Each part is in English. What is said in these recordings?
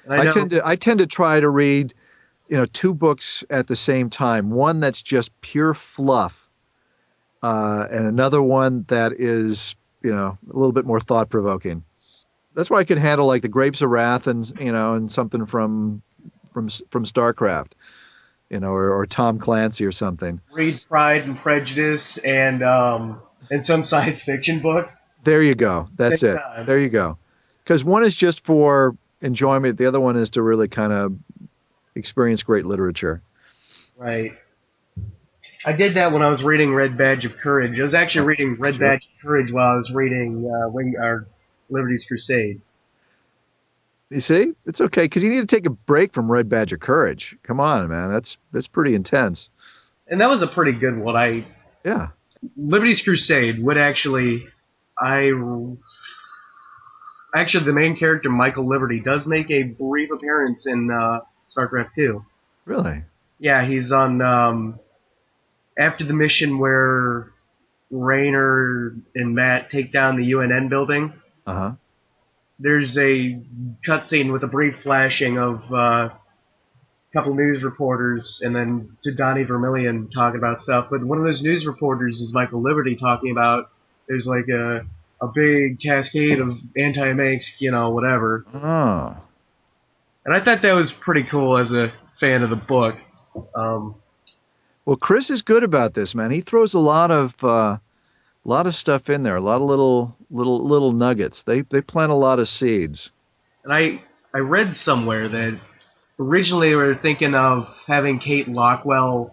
And I know, I tend to try to read, two books at the same time. One that's just pure fluff, and another one that is, a little bit more thought provoking. That's why I can handle like the Grapes of Wrath and something from StarCraft, or Tom Clancy or something. read Pride and Prejudice and some science fiction book There you go. That's same it. time. There you go. Because one is just for enjoyment. The other one is to really kind of experience great literature. Right. I did that when I was reading Red Badge of Courage. I was actually reading Red Sure. Badge of Courage while I was reading Liberty's Crusade. You see, it's okay because you need to take a break from Red Badge of Courage. Come on, man. That's pretty intense. And that was a pretty good one. Yeah. Liberty's Crusade would I actually the main character Michael Liberty does make a brief appearance in StarCraft 2. Really? Yeah, he's on after the mission where Raynor and Matt take down the UNN building. Uh huh. There's a cutscene with a brief flashing of a couple news reporters and then to Donnie Vermillion talking about stuff. But one of those news reporters is Michael Liberty talking about there's like a big cascade of anti-manx, whatever. Oh. And I thought that was pretty cool as a fan of the book. Well, Chris is good about this, man. He throws a lot of stuff in there, a lot of little nuggets. They plant a lot of seeds. And I read somewhere that originally they were thinking of having Kate Lockwell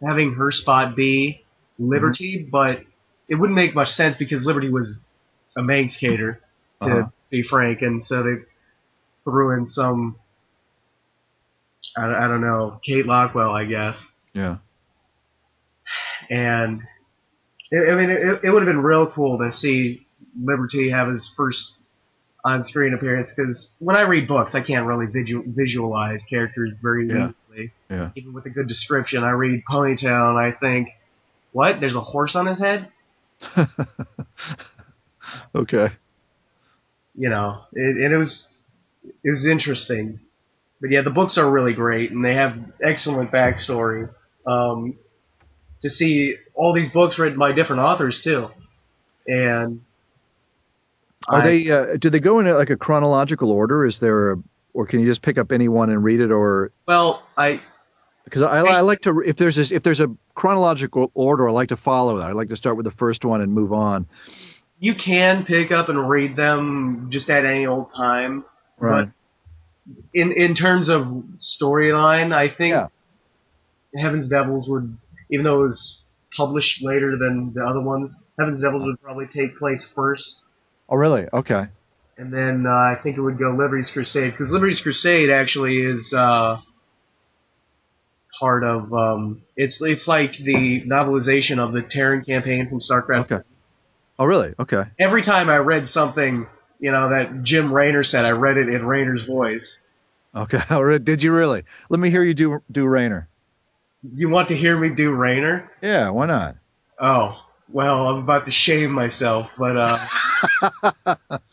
having her spot be Liberty, but it wouldn't make much sense because Liberty was a Manx cater, to be frank, and so they threw in some, I don't know, Kate Lockwell, I guess. Yeah. And it would have been real cool to see Liberty have his first on-screen appearance, because when I read books, I can't really visualize characters very easily. Yeah. Even with a good description, I read Ponytail and I think, what? There's a horse on his head? Okay. It was interesting. But yeah, the books are really great, and they have excellent backstory. To see all these books written by different authors too, and Are they? Do they go in like a chronological order? Or can you just pick up any one and read it? Or because I like to, if there's a chronological order, I like to follow that. I like to start with the first one and move on. You can pick up and read them just at any old time, Right. but in terms of storyline, I think Yeah. Heaven's Devils would, even though it was published later than the other ones, Heaven's Devils would probably take place first. Oh, really? Okay. And then I think it would go Liberty's Crusade, because Liberty's Crusade actually is part of it's like the novelization of the Terran campaign from StarCraft. Okay. Oh, really? Okay. Every time I read something, that Jim Raynor said, I read it in Raynor's voice. Okay. Did you really? Let me hear you do Raynor. You want to hear me do Raynor? Yeah. Why not? Oh, well, I'm about to shame myself, but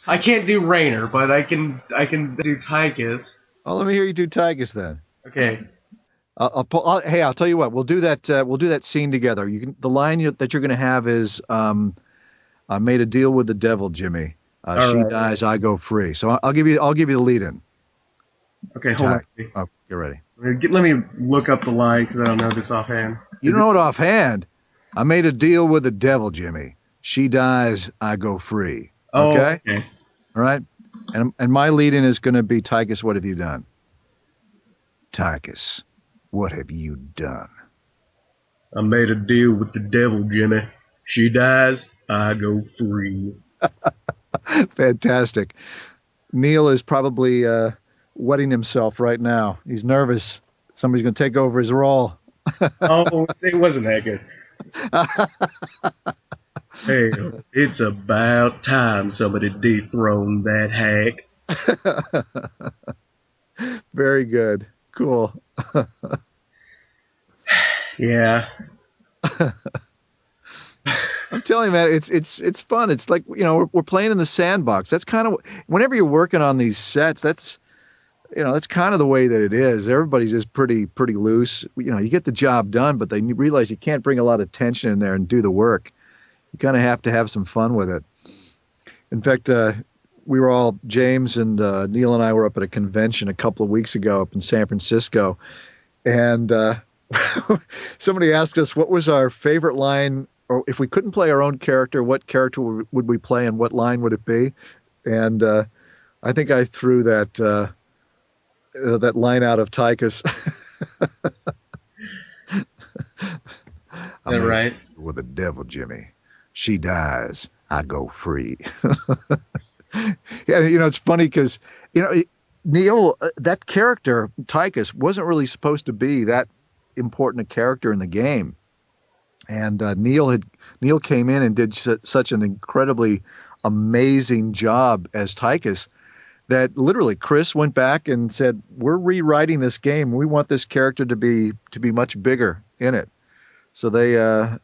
I can't do Raynor, but I can do Tychus. Oh, let me hear you do Tychus then. Okay. Hey, I'll tell you what. We'll do that. We'll do that scene together. The line that you're going to have is, "I made a deal with the devil, Jimmy. She right. dies, I go free." So I'll give you the lead in. Okay, hold on. Oh, get ready. Let me look up the line because I don't know this offhand. You don't know it offhand. I made a deal with the devil, Jimmy. She dies, I go free. Oh, Okay. okay. All right. And my lead in is going to be Tychus. What have you done? Tychus, what have you done? I made a deal with the devil, Jimmy. She dies, I go free. Fantastic. Neil is probably wetting himself right now. He's nervous. Somebody's going to take over his role. Oh, it wasn't that good. Hey, it's about time somebody dethroned that hack. Very good. Cool. Yeah. I'm telling you, man, it's fun. It's like, we're playing in the sandbox. That's kind of, whenever you're working on these sets, that's kind of the way that it is. Everybody's just pretty loose. You get the job done, but they realize you can't bring a lot of tension in there and do the work. You kind of have to have some fun with it. In fact, James and Neil and I were up at a convention a couple of weeks ago up in San Francisco, and somebody asked us what was our favorite line, or if we couldn't play our own character, what character would we play and what line would it be? And I think I threw that line out of Tychus. Is that right? With the devil, Jimmy. She dies, I go free. Yeah, it's funny because, Neil, that character, Tychus, wasn't really supposed to be that important a character in the game. And Neil came in and did such an incredibly amazing job as Tychus that literally Chris went back and said, "We're rewriting this game. We want this character to be much bigger in it." So they,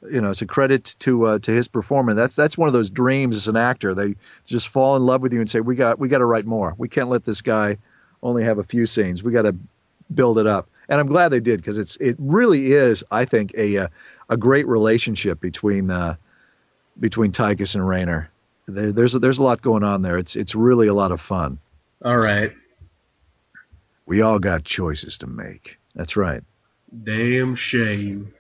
it's a credit to his performance. That's one of those dreams as an actor. They just fall in love with you and say, "We got to write more. We can't let this guy only have a few scenes. We got to build it up." And I'm glad they did, because it really is, I think, a great relationship between Tychus and Rayner. There's a lot going on there. It's really a lot of fun. All right. We all got choices to make. That's right. Damn shame.